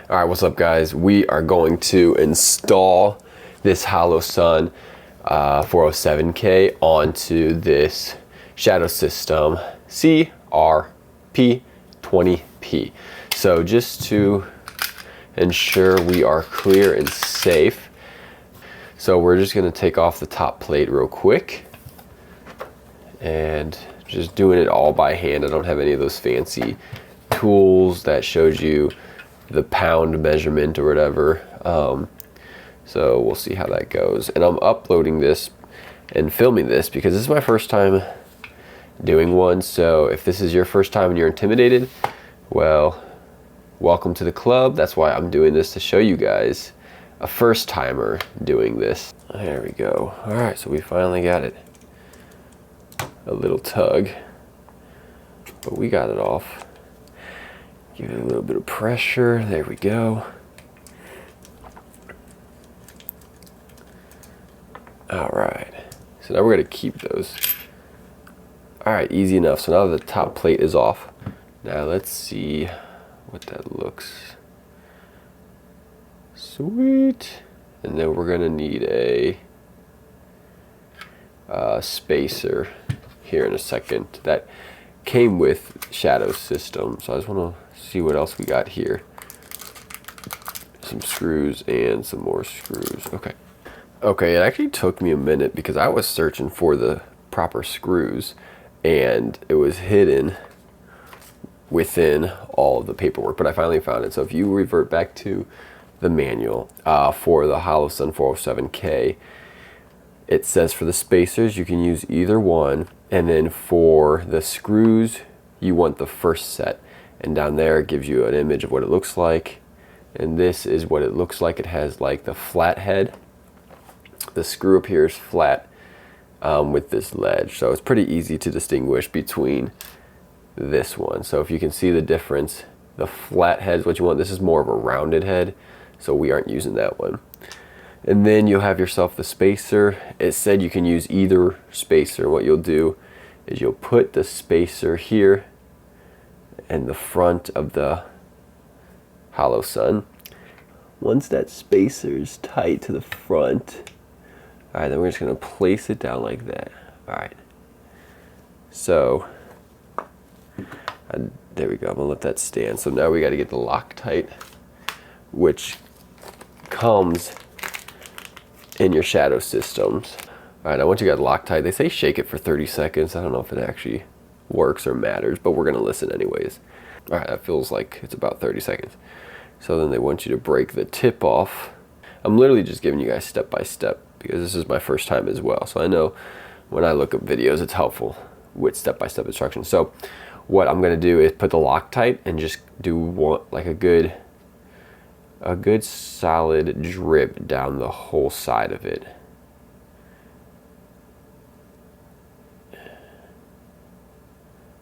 All right, what's up guys? We are going to install this Holosun 407K onto this shadow system crp920p. So just to ensure we are clear and safe, so we're just gonna take off the top plate real quick and just doing it all by hand. I don't have any of those fancy tools that shows you the pound measurement or whatever. So we'll see how that goes. And I'm uploading this and filming this because this is my first time doing one. So if this is your first time and you're intimidated, well, welcome to the club. That's why I'm doing this, to show you guys a first timer doing this. There we go. All right, so we finally got it. A little tug, but we got it off. Give it a little bit of pressure. There we go. All right. So now we're going to keep those. All right, easy enough. So now the top plate is off. Now let's see what that looks. Sweet. And then we're going to need a spacer here in a second. That came with shadow system. So I just want to see what else we got here. Some screws and some more screws. Okay, it actually took me a minute because I was searching for the proper screws and it was hidden within all of the paperwork, but I finally found it. So if you revert back to the manual for the Holosun 407K, it says for the spacers you can use either one, and then for the screws you want the first set. And down there it gives you an image of what it looks like, and this is what it looks like. It has like the flat head. The screw up here is flat with this ledge, so it's pretty easy to distinguish between this one. So if you can see the difference, the flat head is what you want. This is more of a rounded head, so we aren't using that one. And then you'll have yourself the spacer. It said you can use either spacer. What you'll do is you'll put the spacer here in the front of the Holosun. Once that spacer is tight to the front, all right, then we're just gonna place it down like that. All right, so there we go. I'm gonna let that stand. So now we got to get the Loctite, which comes in your shadow systems. All right, now once you got Loctite, they say shake it for 30 seconds. I don't know if it actually works or matters, but we're gonna listen anyways. All right, that feels like it's about 30 seconds. So then they want you to break the tip off. I'm literally just giving you guys step by step because this is my first time as well. So I know when I look up videos, it's helpful with step by step instructions. So what I'm gonna do is put the Loctite and just do one, like a good solid drip down the whole side of it.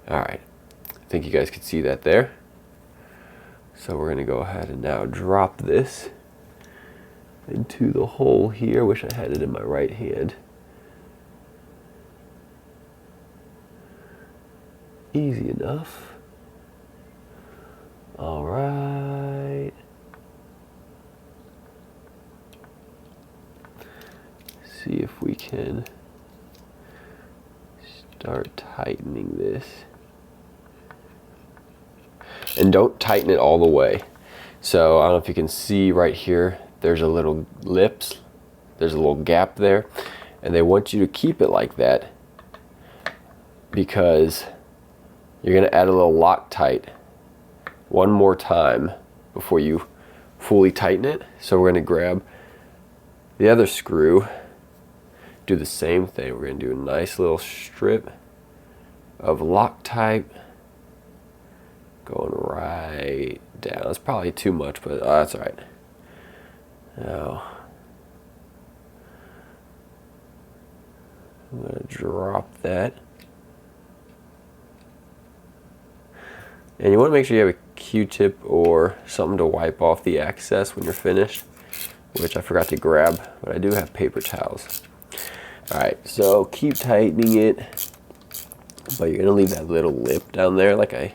All right, I think you guys can see that there. So we're gonna go ahead and now drop this into the hole here. Wish I had it in my right hand. Easy enough. All right. See if we can start tightening this. And don't tighten it all the way. So I don't know if you can see right here, there's a little lips, there's a little gap there, and they want you to keep it like that because you're gonna add a little Loctite one more time before you fully tighten it. So we're gonna grab the other screw, do the same thing. We're gonna do a nice little strip of Loctite going right down. It's probably too much, but that's all right. Now I'm gonna drop that. And you want to make sure you have a Q-tip or something to wipe off the excess when you're finished, which I forgot to grab, but I do have paper towels. All right, so keep tightening it, but you're gonna leave that little lip down there like I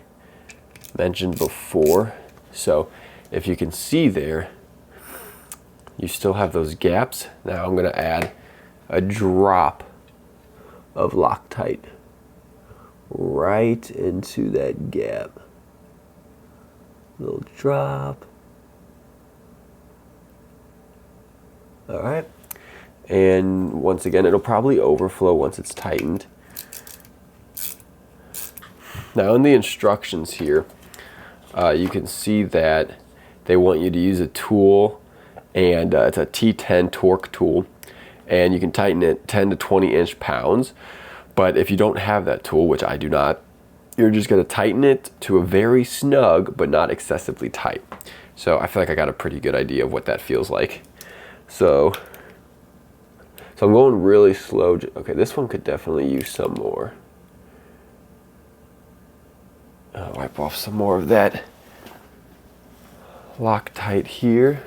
mentioned before. So if you can see there, you still have those gaps. Now I'm gonna add a drop of Loctite right into that gap. Little drop. All right. And once again, it'll probably overflow once it's tightened. Now in the instructions here, you can see that they want you to use a tool, and it's a T10 torque tool, and you can tighten it 10 to 20 inch-pounds. But if you don't have that tool, which I do not, you're just gonna tighten it to a very snug but not excessively tight. So I feel like I got a pretty good idea of what that feels like. So I'm going really slow. Okay, this one could definitely use some more. I'll wipe off some more of that Loctite here.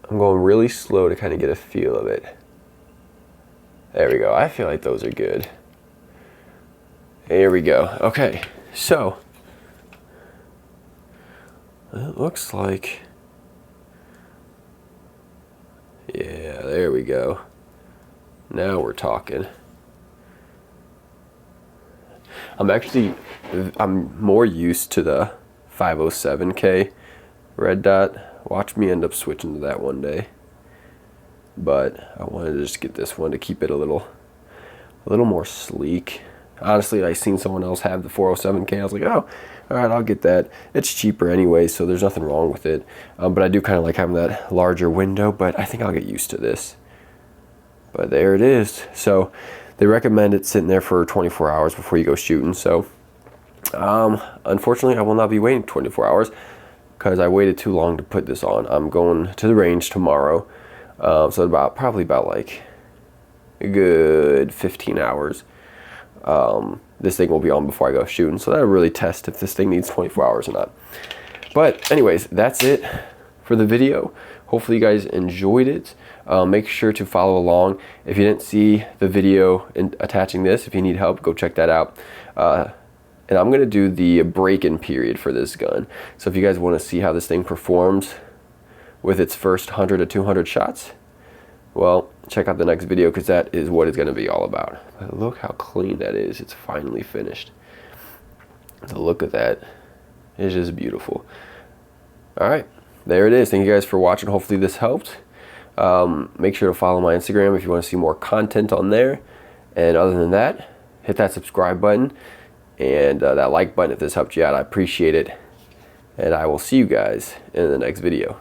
I'm going really slow to kind of get a feel of it. There we go. I feel like those are good. There we go. Okay, so it looks like, yeah, there we go. Now we're talking. I'm more used to the 507K red dot. Watch me end up switching to that one day. But I wanted to just get this one to keep it a little more sleek. Honestly, I seen someone else have the 407K. I was like, oh, all right, I'll get that. It's cheaper anyway, so there's nothing wrong with it. But I do kind of like having that larger window, but I think I'll get used to this. But there it is. So they recommend it sitting there for 24 hours before you go shooting. So unfortunately, I will not be waiting 24 hours because I waited too long to put this on. I'm going to the range tomorrow. So probably about like a good 15 hours. This thing will be on before I go shooting. So that'll really test if this thing needs 24 hours or not. But anyways, that's it for the video. Hopefully you guys enjoyed it. Make sure to follow along. If you didn't see the video attaching this, if you need help, go check that out. And I'm gonna do the break-in period for this gun. So if you guys wanna see how this thing performs with its first 100 to 200 shots, well, check out the next video because that is what it's gonna be all about. But look how clean that is. It's finally finished. The look of that is just beautiful. All right, there it is. Thank you guys for watching. Hopefully this helped. Make sure to follow my Instagram if you want to see more content on there. And other than that, hit that subscribe button and that like button if this helped you out. I appreciate it. And I will see you guys in the next video.